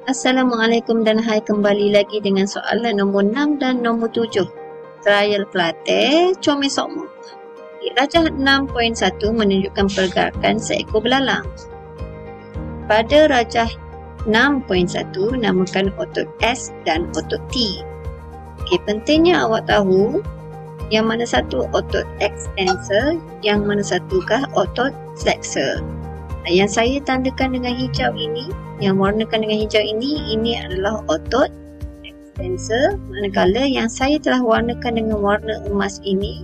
Assalamualaikum dan hai kembali lagi dengan soalan nombor 6 dan nombor 7. Trial Plate, Comel Sokmo. Rajah 6.1 menunjukkan pergerakan seekor belalang. Pada rajah 6.1, namakan otot S dan otot T. Pentingnya awak tahu yang mana satu otot extensor, yang mana satukah otot flexor. Yang saya tandakan dengan hijau ini, yang warnakan dengan hijau ini adalah otot extensor, manakala yang saya telah warnakan dengan warna emas ini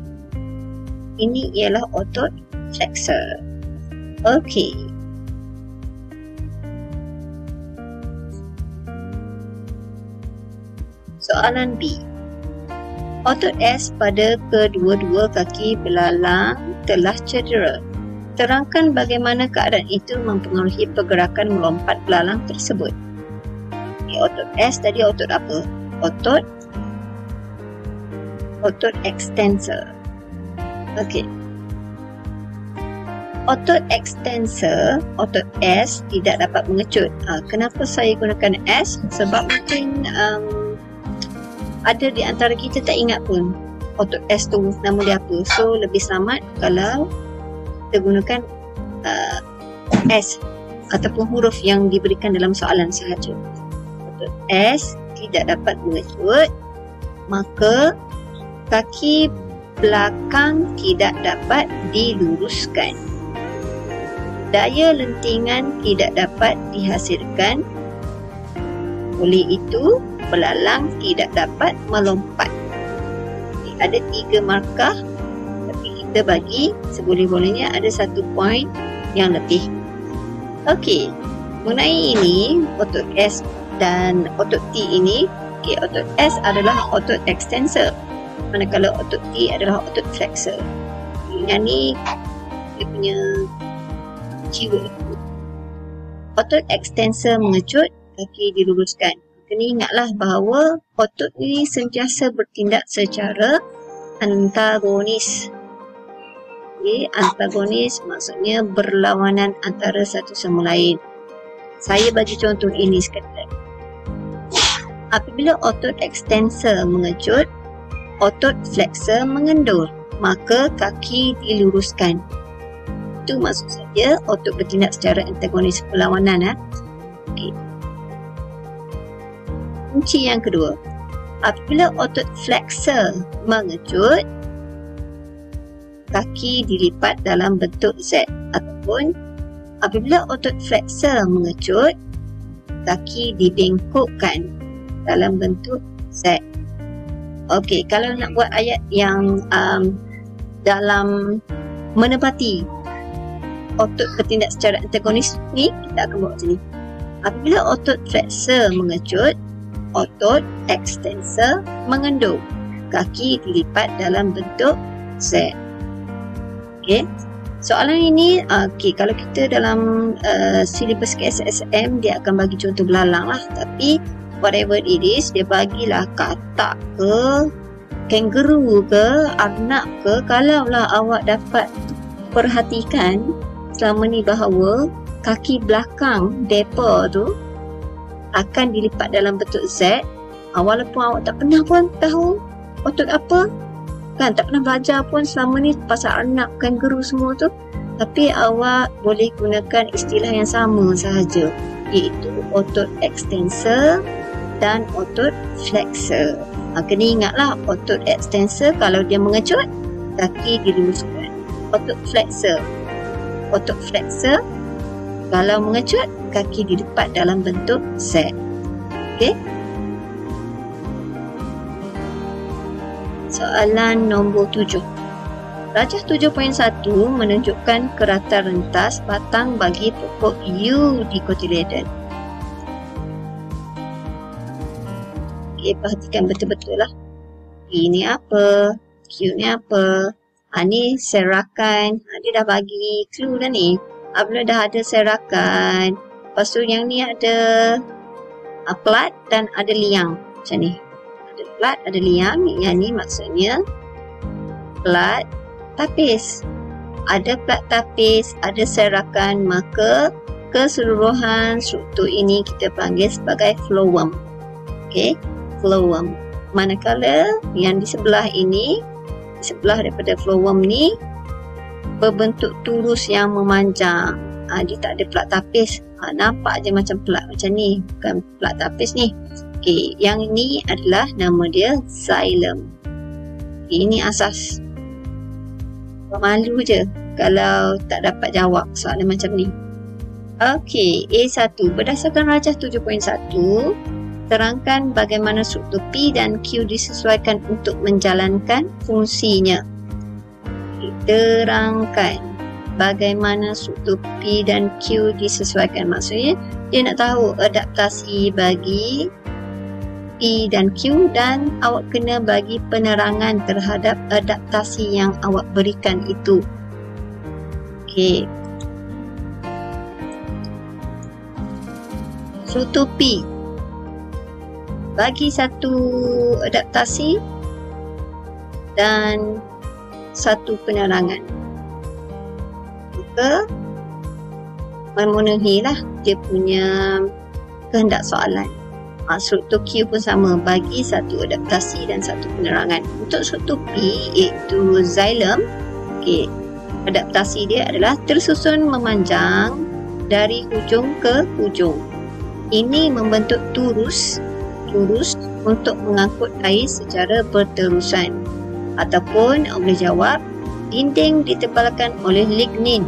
ialah otot flexor. Okey. Soalan B. Otot S pada kedua-dua kaki belalang telah cedera. Terangkan bagaimana keadaan itu mempengaruhi pergerakan melompat belalang tersebut. Otot S tadi otot apa? Otot extensor. Okey. Otot extensor, otot S tidak dapat mengecut. Kenapa saya gunakan S? Sebab mungkin ada di antara kita tak ingat pun otot S tu nama dia apa. So lebih selamat kalau kita gunakan S ataupun huruf yang diberikan dalam soalan sahaja. Otot S tidak dapat mengecut, maka kaki belakang tidak dapat diluruskan. Daya lentingan tidak dapat dihasilkan. Oleh itu, belalang tidak dapat melompat. Ada 3 markah, tapi kita bagi seboleh-bolehnya ada 1 poin yang lebih. Okey, mengenai ini, otot S dan otot T ini, otot S adalah otot extensor, manakala otot T adalah otot flexor. Yang ni dia punya jiwa. Otot extensor mengecut, kaki diluruskan. Kena ingatlah bahawa otot ini sentiasa bertindak secara antagonis. Antagonis maksudnya berlawanan antara satu sama lain. Saya bagi contoh ini sekejap. Apabila otot extensor mengecut, otot flexor mengendur, maka kaki diluruskan. Itu maksud saya otot bertindak secara antagonis, perlawanan. Okey. Kunci yang kedua, apabila otot flexor mengecut, kaki dilipat dalam bentuk Z, ataupun apabila otot flexor mengecut, kaki dibengkokkan dalam bentuk Z. Okey, kalau nak buat ayat yang dalam menepati otot bertindak secara antagonis ni, kita akan buat macam ni. Apabila otot flexor mengecut, otot extensor mengendur, kaki dilipat dalam bentuk Z. Okey. Soalan ini, kalau kita dalam silibus KSSM, dia akan bagi contoh belalang lah. Tapi whatever it is, dia bagilah katak ke, kangaroo ke, arnab ke. Kalaulah awak dapat perhatikan selama ni bahawa kaki belakang depa tu akan dilipat dalam bentuk Z, walaupun awak tak pernah pun tahu otot apa, kan, tak pernah belajar pun selama ni pasal arnab, kangaroo semua tu, tapi awak boleh gunakan istilah yang sama sahaja, iaitu otot extensor dan otot flexor. Kena ingatlah, otot extensor kalau dia mengecut, kaki diluruskan. Otot flexor kalau mengecut, kaki dilipat dalam bentuk Z. Okey. Soalan nombor 7. Rajah 7.1 menunjukkan kerata rentas batang bagi pokok U di cotyledon. Okey, perhatikan betul-betul lah. Ini apa? Q ni apa? Ni serakan. Dia dah bagi clue dah ni. Apabila dah ada serakan, lepas tu yang ni ada plat dan ada liang. Macam ni. Ada plat, ada liang. Yang ni maksudnya plat tapis. Ada plat tapis, ada serakan, maka keseluruhan struktur ini kita panggil sebagai phloem. Okey, phloem. Manakala yang di sebelah ini, di sebelah daripada phloem ni berbentuk turus yang memanjang. Dia tak ada pelak tapis. Nampak je macam pelak macam ni, bukan pelak tapis ni. Okey, yang ini adalah nama dia xylem. Okay, ini asas. Malu je kalau tak dapat jawab soalan macam ni. Okey, A1. Berdasarkan rajah 7.1, terangkan bagaimana struktur P dan Q disesuaikan untuk menjalankan fungsinya. Terangkan bagaimana struktur P dan Q disesuaikan. Maksudnya, dia nak tahu adaptasi bagi P dan Q dan awak kena bagi penerangan terhadap adaptasi yang awak berikan itu. Okey. Struktur P bagi satu adaptasi dan satu penerangan. Maka memenuhilah dia punya kehendak soalan. Struktur Q pun sama, bagi satu adaptasi dan satu penerangan. Untuk struktur P iaitu xylem, okay, adaptasi dia adalah tersusun memanjang dari hujung ke hujung. Ini membentuk turus untuk mengangkut air secara berterusan. Ataupun boleh jawab, dinding ditebalkan oleh lignin.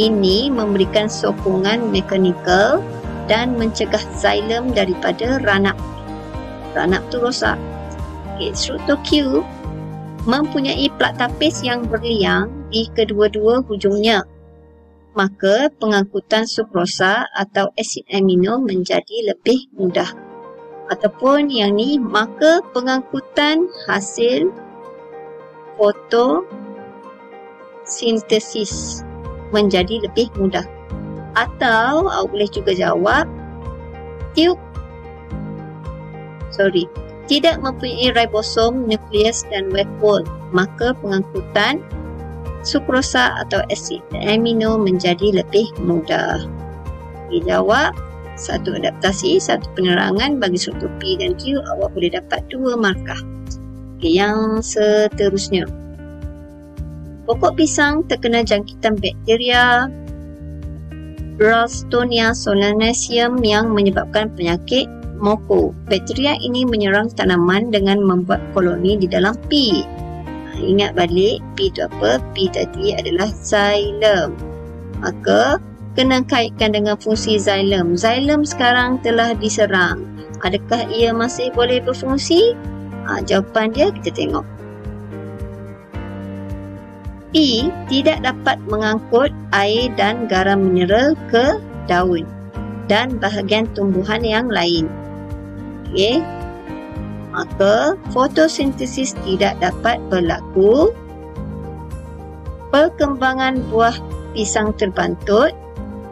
Ini memberikan sokongan mekanikal dan mencegah xylem daripada ranap. Ranap tu rosak. Okay, struktur Q mempunyai pelak tapis yang berliang di kedua-dua hujungnya. Maka pengangkutan sukrosa atau asid amino menjadi lebih mudah. Ataupun yang ni, maka pengangkutan hasil fotosintesis menjadi lebih mudah. Atau awak boleh juga jawab, tidak mempunyai ribosom, nukleus dan wave wall, maka pengangkutan sukrosa atau asid amino menjadi lebih mudah. Dijawab, satu adaptasi, satu penerangan bagi struktur P dan Q, awak boleh dapat 2 markah. Okay, yang seterusnya, pokok pisang terkena jangkitan bakteria Ralstonia solanaceae yang menyebabkan penyakit moko. Bakteria ini menyerang tanaman dengan membuat koloni di dalam P. Ingat balik, P itu apa? P tadi adalah xylem. Maka, kena kaitkan dengan fungsi xylem. Xylem sekarang telah diserang. Adakah ia masih boleh berfungsi? Jawapan dia kita tengok. P tidak dapat mengangkut air dan garam mineral ke daun dan bahagian tumbuhan yang lain. Okey. Maka fotosintesis tidak dapat berlaku. Perkembangan buah pisang terbantut,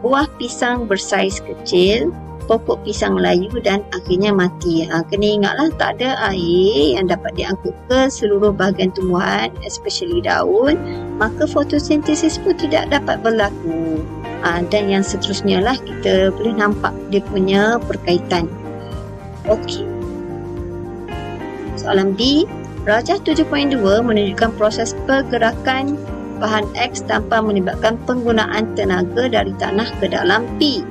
buah pisang bersaiz kecil, pokok pisang layu dan akhirnya mati. Kena ingatlah, tak ada air yang dapat diangkut ke seluruh bahagian tumbuhan, especially daun, maka fotosintesis pun tidak dapat berlaku. Dan yang seterusnya lah, kita boleh nampak dia punya perkaitan. Okey. Soalan B, rajah 7.2 menunjukkan proses pergerakan bahan X tanpa melibatkan penggunaan tenaga dari tanah ke dalam P.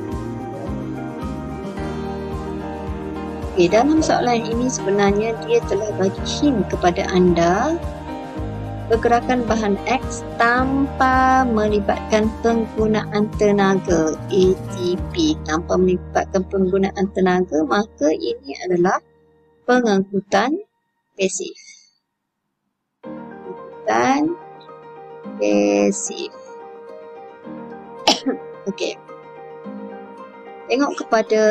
Okay, dalam soalan ini sebenarnya dia telah bagi hint kepada anda pergerakan bahan X tanpa melibatkan penggunaan tenaga, ATP. Tanpa melibatkan penggunaan tenaga, maka ini adalah pengangkutan pasif. Pengangkutan pasif. Okey. Tengok kepada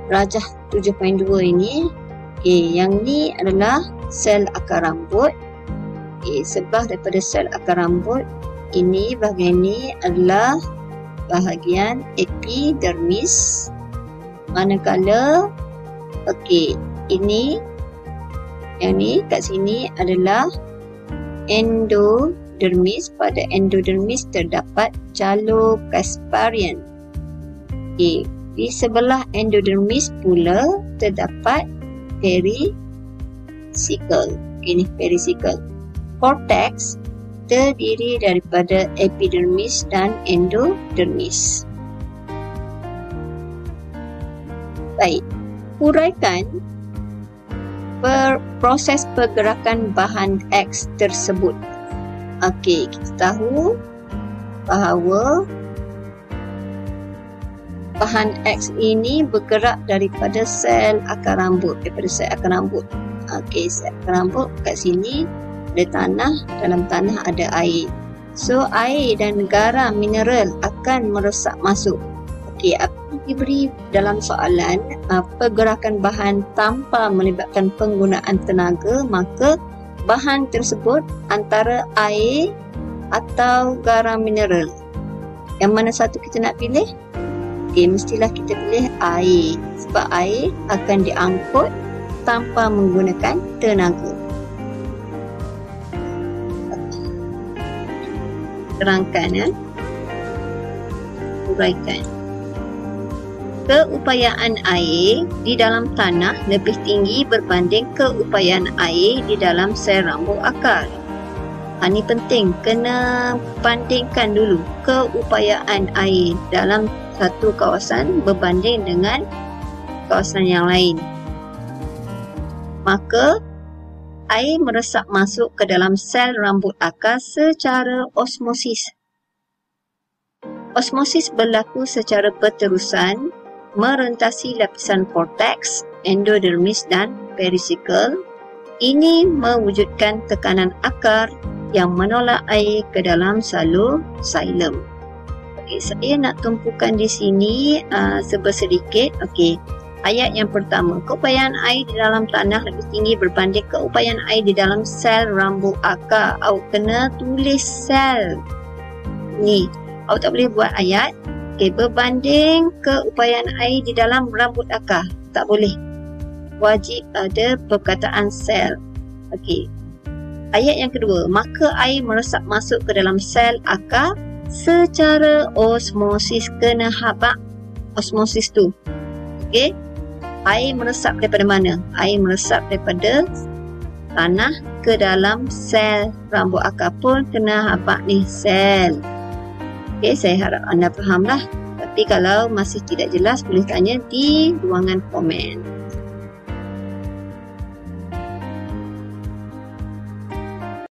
rajah 7.2 ini. Okay, yang ni adalah sel akar rambut. Okay, sebelah daripada sel akar rambut ini, bahagian ini adalah bahagian epidermis. Manakala, okey, ini, yang ni kat sini adalah endodermis. Pada endodermis terdapat jalur Casparian. Okey, di sebelah endodermis pula terdapat perisicle. Ini perisicle. Cortex terdiri daripada epidermis dan endodermis. Baik, huraikan proses pergerakan bahan X tersebut. Okey, kita tahu bahawa bahan X ini bergerak daripada sel akar rambut, Okey, sel akar rambut kat sini ada tanah, dalam tanah ada air. So, air dan garam mineral akan meresap masuk. Okey, apa diberi dalam soalan pergerakan bahan tanpa melibatkan penggunaan tenaga, maka bahan tersebut antara air atau garam mineral. Yang mana satu kita nak pilih? Okey, mestilah kita pilih air sebab air akan diangkut tanpa menggunakan tenaga. Terangkan, uraikan. Keupayaan air di dalam tanah lebih tinggi berbanding keupayaan air di dalam sel rambut akar. Ini penting, kena bandingkan dulu keupayaan air dalam satu kawasan berbanding dengan kawasan yang lain. Maka air meresap masuk ke dalam sel rambut akar secara osmosis. Osmosis berlaku secara berterusan merentasi lapisan korteks, endodermis dan perisicle. Ini mewujudkan tekanan akar yang menolak air ke dalam salur xilem. Okey, saya nak tumpukan di sini sedikit. Okey. Ayat yang pertama, keupayaan air di dalam tanah lebih tinggi berbanding keupayaan air di dalam sel rambut akar. Awak kena tulis sel. Ni, awak tak boleh buat ayat. Okey, berbanding keupayaan air di dalam rambut akar. Tak boleh. Wajib ada perkataan sel. Okey. Ayat yang kedua, maka air meresap masuk ke dalam sel akar secara osmosis. Kena habaq osmosis tu. Okey. Air meresap daripada mana? Air meresap daripada tanah ke dalam sel rambut akar pun kena habaq ni sel. Okey, saya harap anda fahamlah. Tapi kalau masih tidak jelas, boleh tanya di ruangan komen.